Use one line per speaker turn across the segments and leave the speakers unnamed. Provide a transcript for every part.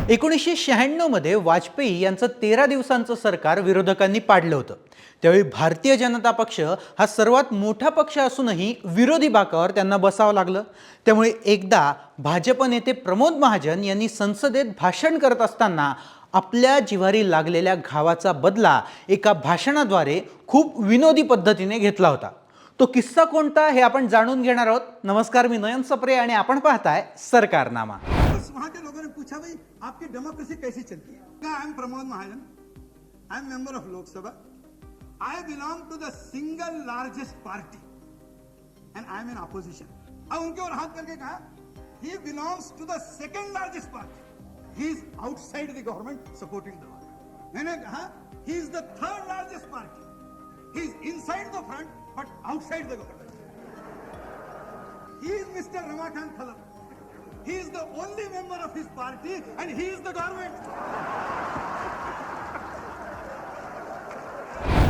1996 मध्ये वाजपेयी यांचं 13 दिवसांचं सरकार विरोधकांनी पाडलं होतं। त्यावेळी भारतीय जनता पक्ष हा सर्वात मोठा पक्ष असूनही विरोधी बाकावर त्यांना बसावं लागलं। त्यामुळे एकदा भाजप नेते प्रमोद महाजन यांनी संसदेत भाषण करत असताना आपल्या जिव्हारी लागलेल्या घावाचा बदला एका भाषणाद्वारे खूप विनोदी पद्धतीने घेतला होता। तो किस्सा कोणता हे आपण जाणून घेणार आहोत। नमस्कार, मी नयन सप्रे आणि आपण पाहताय सरकारनामा।
वहां के लोगों ने पूछा, भाई आपकी डेमोक्रेसी कैसी चलती है। I am Pramod Mahajan, I am member of Lok Sabha, I belong to the single largest party and I am in opposition. अब उनके और हाथ करके कहा, he belongs to the second largest party, he is outside the government supporting the government. मैंने कहा, he is the third largest party, he is inside the front but outside the government. He is mister Ramakant Khalap, he is the only member of his party and he is the government.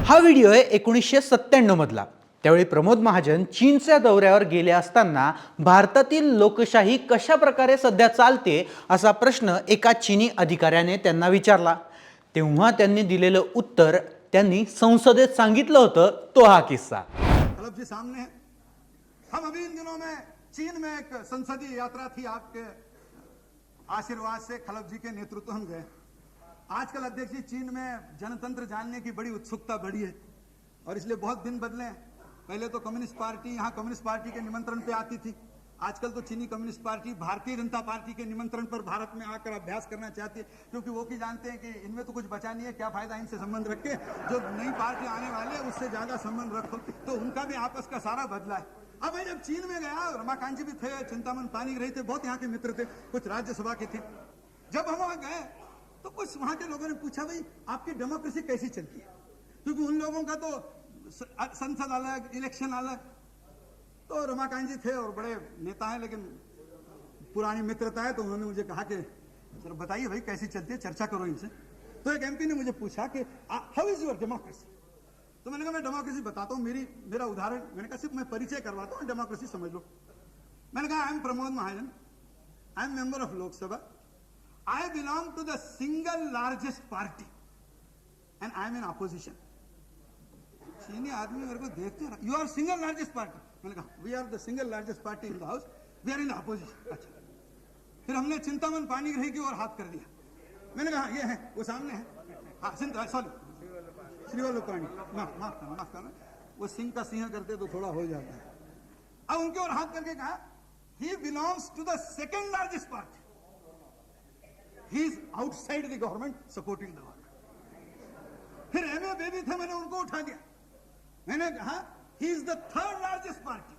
हा video आहे 1997 मधला। त्यावेळी प्रमोद महाजन चीनच्या दौऱ्यावर गेले असताना भारतातील लोकशाही कशा प्रकारे सध्या चालते असा प्रश्न एका चीनी अधिकाऱ्याने त्यांना विचारला। तेव्हा त्यांनी दिलेलं उत्तर त्यांनी संसदेत सांगितलं होतं। तो हा किस्सा।
खलप जी सामने है। हम अभी इन दिनों में चीन में एक संसदीय यात्रा थी, आपके आशीर्वाद से खलप जी के नेतृत्व हम गए। आजकल अध्यक्ष जी चीन में जनतंत्र जानने की बड़ी उत्सुकता बढ़ी है और इसलिए बहुत दिन बदले हैं। पहले तो कम्युनिस्ट पार्टी यहाँ कम्युनिस्ट पार्टी के निमंत्रण पे आती थी, आजकल तो चीनी communist party Bharatiya Janata party के निमंत्रण पर भारत में आकर अभ्यास करना चाहती है, क्योंकि वो भी जानते हैं कि इनमें तो कुछ बचा नहीं है, क्या फायदा इनसे संबंध रख के, जो नई पार्टी आने वाले उससे ज्यादा संबंध रखो। तो उनका भी आपस का सारा बदला है। अब मैं जब चीन में गया, रमाकांत जी भी थे, चिंतामन पानी रहे थे, बहुत यहाँ के मित्र थे, कुछ राज्यसभा के थे। जब हम वहां गए तो कुछ वहां के लोगों ने पूछा, भाई आपकी डेमोक्रेसी कैसी चलती है, क्योंकि उन लोगों का तो संसद अलग, इलेक्शन अलग। तो रमाकांत जी थे और बड़े नेता हैं, लेकिन पुरानी मित्रता है, तो उन्होंने मुझे कहा कि सर बताइए भाई कैसी चलती है, चर्चा करो इनसे। तो एक एमपी ने मुझे पूछा कि हाउ इज योर डेमोक्रेसी। तो मैंने कहा मैं डेमोक्रेसी बताता हूँ, मेरा उदाहरण, मैंने कहा सिर्फ मैं परिचय करवाता हूँ, डेमोक्रेसी समझ लो। मैंने कहा I am Pramod Mahajan, I am member of Lok Sabha, I belong to the single largest party and I am in opposition. चीनी आदमी मेरे को देखते हैं, you are single largest party. मैंने कहा we are the single largest party in the house, we are in the opposition. अच्छा, फिर हमने चिंतामन पानीग्राही की ओर हाथ कर दिया। मैंने कहा ये है, वो सामने है, हाँ सॉरी श्रीवल्लभ पाणी, माफ करना, वो सिंह का सिंह करते तो थोड़ा हो जाता है। अब उनके और हाथ करके कहा, he belongs to the second largest party, he is outside the government supporting the government. फिर एमए बेबी थे, मैंने उनको उठा दिया। मैंने कहा he is the third largest party,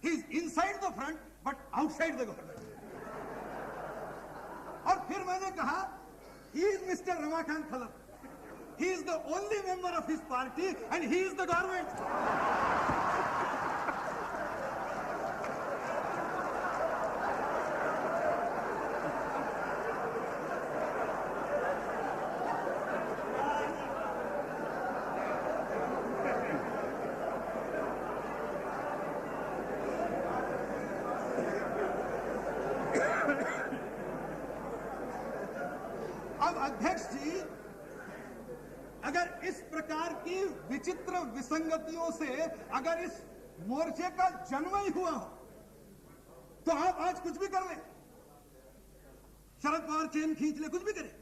he is inside the front but outside the government. और फिर मैंने कहा he is mister Ramakant Khalap, he is the only member of his party and he is the government. अब अध्यक्ष जी अगर इस प्रकार की विचित्र विसंगतियों से अगर इस मोर्चे का जन्म ही हुआ हो, तो आप आज कुछ भी कर ले, शरद पवार चेन खींच ले, कुछ भी करे।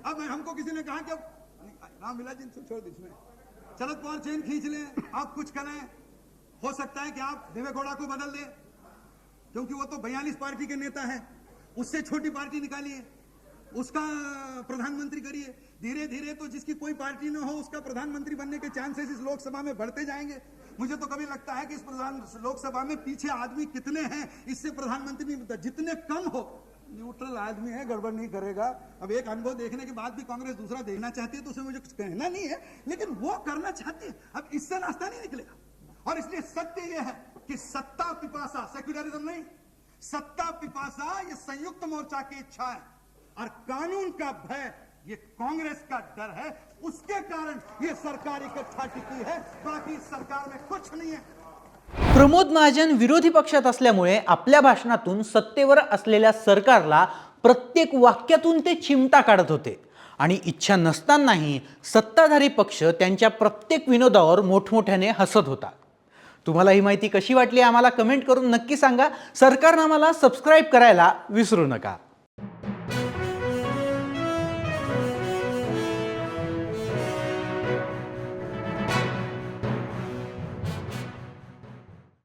अब हमको किसी ने कहा कि रामविलास जी छोड़ दीजिए, इसमें शरद पवार चेन खींच ले, आप कुछ करें, हो सकता है कि आप देवेगौड़ा को बदल दें, क्योंकि वो तो 42 पार्टी के नेता है, उससे छोटी पार्टी निकालिए, उसका प्रधानमंत्री करिए। धीरे धीरे तो जिसकी कोई पार्टी न हो उसका प्रधानमंत्री बनने के चांसेस इस लोकसभा में बढ़ते जाएंगे। मुझे तो कभी लगता है कि इस लोकसभा में पीछे आदमी कितने हैं इससे प्रधानमंत्री नहीं बनता, जितने कम हो। न्यूट्रल आदमी है, गड़बड़ नहीं करेगा। अब एक अनुभव देखने के बाद भी कांग्रेस दूसरा देखना चाहती है, तो उसे मुझे कुछ कहना नहीं है, लेकिन वो करना चाहती है। अब इससे नाश्ता नहीं निकलेगा। और इसलिए सत्य यह है कि सत्ता पिपासा, सेक्युलरिज्म नहीं, सत्ता पिपासा ये संयुक्त मोर्चा की इच्छा है और कानून का भय ये कांग्रेस का डर है। उसके कारण ये सरकार इकट्ठा टिकी है, बाकी सरकार में कुछ नहीं है।
प्रमोद महाजन विरोधी पक्षात असल्यामुळे आपल्या भाषणातून सत्तेवर असलेल्या सरकारला प्रत्येक वाक्यातून ते चिमटा काढत होते आणि इच्छा नसतानाही सत्ताधारी पक्ष त्यांच्या प्रत्येक विनोदावर मोठमोठ्याने हसत होता. तुम्हाला ही माहिती कशी वाटली आम्हाला कमेंट करून नक्की सांगा. सरकारनामाला सबस्क्राईब करायला विसरू नका.